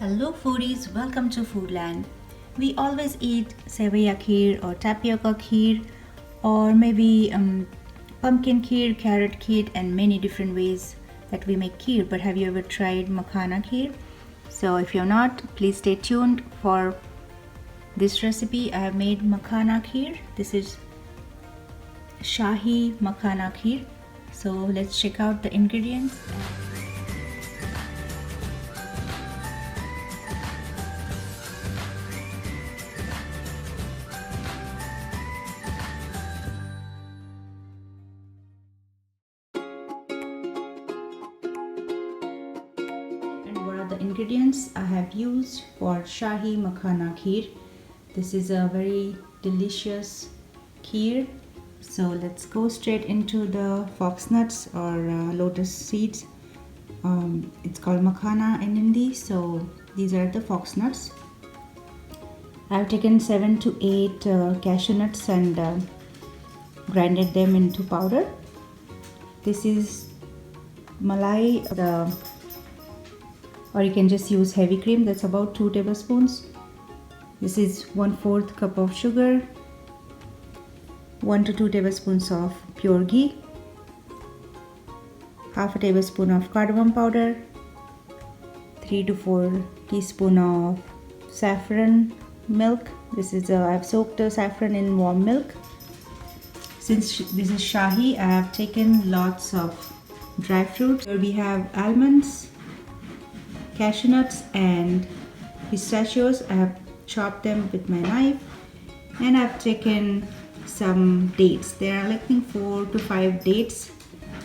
Hello foodies, welcome to Foodland. We always eat sevaya kheer or tapioca kheer or maybe pumpkin kheer, carrot kheer and many different ways that we make kheer. But have you ever tried makhana kheer? So if you're not, please stay tuned for this recipe. I have made makhana kheer. This is Shahi Makhana KHEER. So let's check out the ingredients. And what are the ingredients I have used for Shahi Makhana KHEER? This is a very delicious kheer. So let's go straight into the fox nuts or lotus seeds. It's called makhana in Hindi. So these are the fox nuts. I've taken 7 to 8 cashew nuts and grinded them into powder. This is malai, or you can just use heavy cream. That's about 2 tablespoons. This is 1/4 cup of sugar. 1 to 2 tablespoons of pure ghee, half a tablespoon of cardamom powder, 3 to 4 teaspoons of saffron milk. This is I've soaked the saffron in warm milk. Since this is shahi, I have taken lots of dry fruits. Here we have almonds, cashew nuts and pistachios. I have chopped them with my knife, and I've taken some dates. There are like 4 to 5 dates,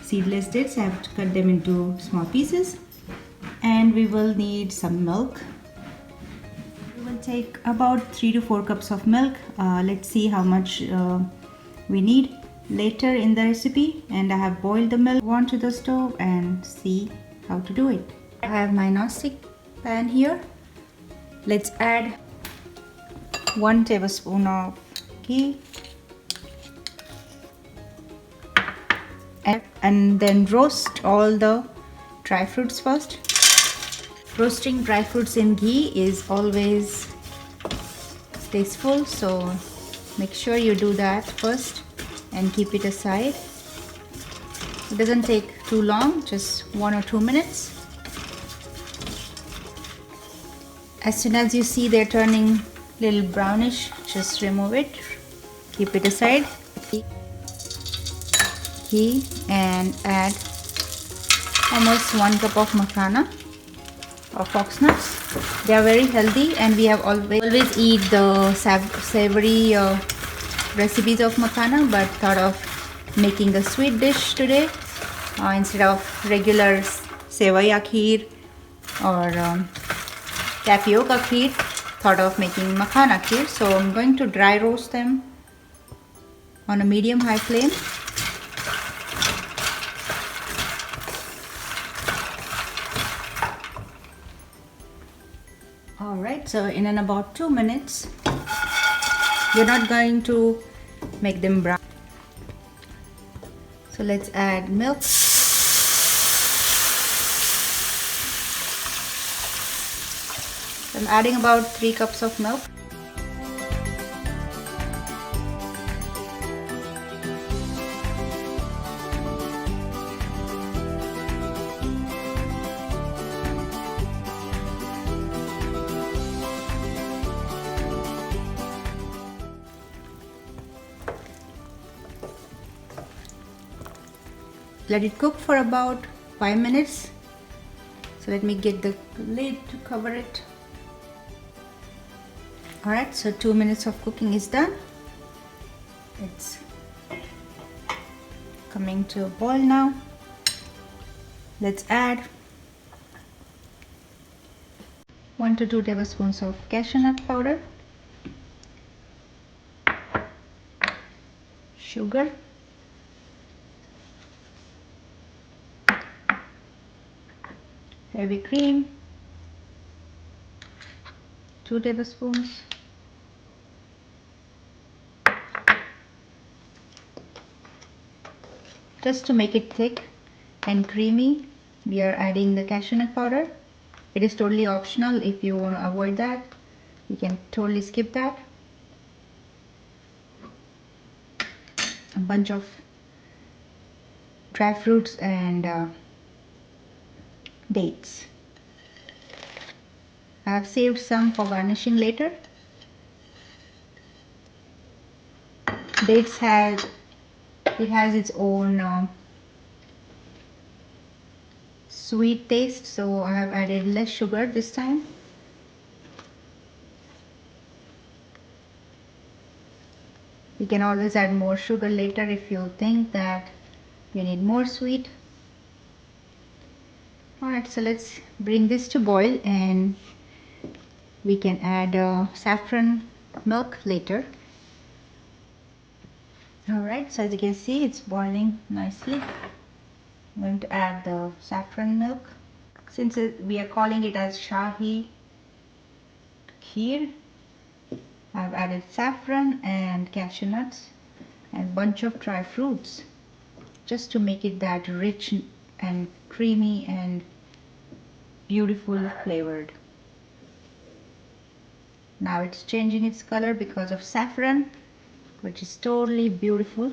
seedless dates. I have to cut them into small pieces, and we will need some milk. We will take about 3 to 4 cups of milk. Let's see how much we need later in the recipe. And I have boiled the milk onto the stove and see how to do it. I have my non-stick pan here. Let's add 1 tablespoon of ghee. And then roast all the dry fruits first. Roasting dry fruits in ghee is always tasteful, so make sure you do that first and keep it aside. It doesn't take too long, just 1 or 2 minutes. As soon as you see they're turning a little brownish, just remove it, keep it aside. And add almost 1 cup of makhana or fox nuts. They are very healthy, and we have always eat the savory recipes of makhana, but thought of making a sweet dish today instead of regular sevaya kheer or tapioca kheer. Thought of making makhana kheer. So I'm going to dry roast them on a medium-high flame. Alright, so in about 2 minutes, you're not going to make them brown. So let's add milk. So I'm adding about 3 cups of milk. Let it cook for about 5 minutes. So let me get the lid to cover it. Alright, so 2 minutes of cooking is done. It's coming to a boil now. Let's add 1 to 2 tablespoons of cashew nut powder, sugar, heavy cream, 2 tablespoons, just to make it thick and creamy. We are adding the cashew nut powder. It is totally optional. If you want to avoid that, you can totally skip that. A bunch of dry fruits and dates. I have saved some for garnishing later. Dates has its own sweet taste, so I have added less sugar this time. You can always add more sugar later if you think that you need more sweet. Alright, so let's bring this to boil and we can add saffron milk later. Alright, so as you can see, it's boiling nicely. I'm going to add the saffron milk. Since we are calling it as Shahi Kheer, I've added saffron and cashew nuts and a bunch of dry fruits just to make it that rich and creamy and beautiful flavored. Now it's changing its color because of saffron, which is totally beautiful.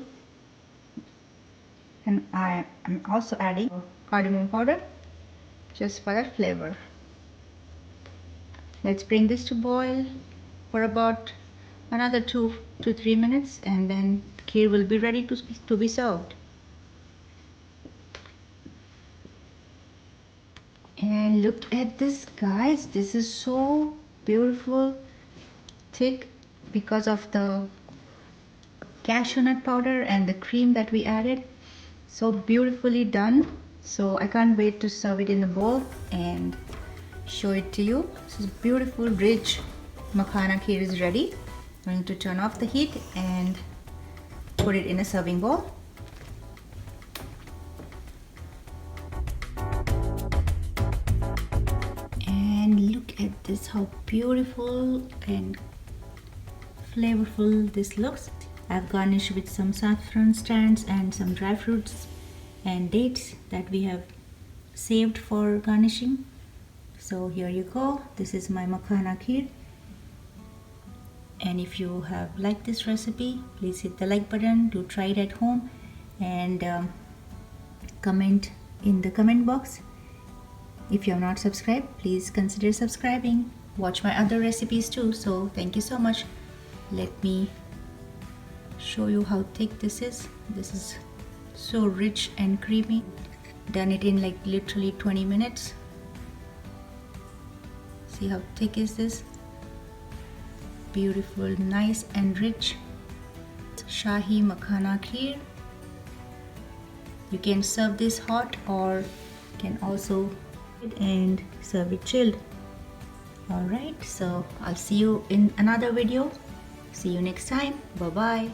And I am also adding cardamom powder just for that flavor. Let's bring this to boil for about another 2 to 3 minutes, and then kheer will be ready to be served. And look at this, guys. This is so beautiful, thick, because of the cashew nut powder and the cream that we added. So beautifully done. So I can't wait to serve it in the bowl and show it to you. This is beautiful, rich makhana kheer is ready. I'm going to turn off the heat and put it in a serving bowl. And look at this, how beautiful and flavorful this looks. I've garnished with some saffron strands and some dry fruits and dates that we have saved for garnishing. So here you go. This is my makhana kheer. And if you have liked this recipe, please hit the like button. Do try it at home and comment in the comment box. If you have not subscribed, please consider subscribing. Watch my other recipes too. So thank you so much. Let me show you how thick this is. This is so rich and creamy. Done it in like literally 20 minutes. See how thick is this? Beautiful, nice and rich Shahi Makhana Kheer. You can serve this hot or can also and serve it chilled. Alright, so I'll see you in another video. See you next time. Bye bye.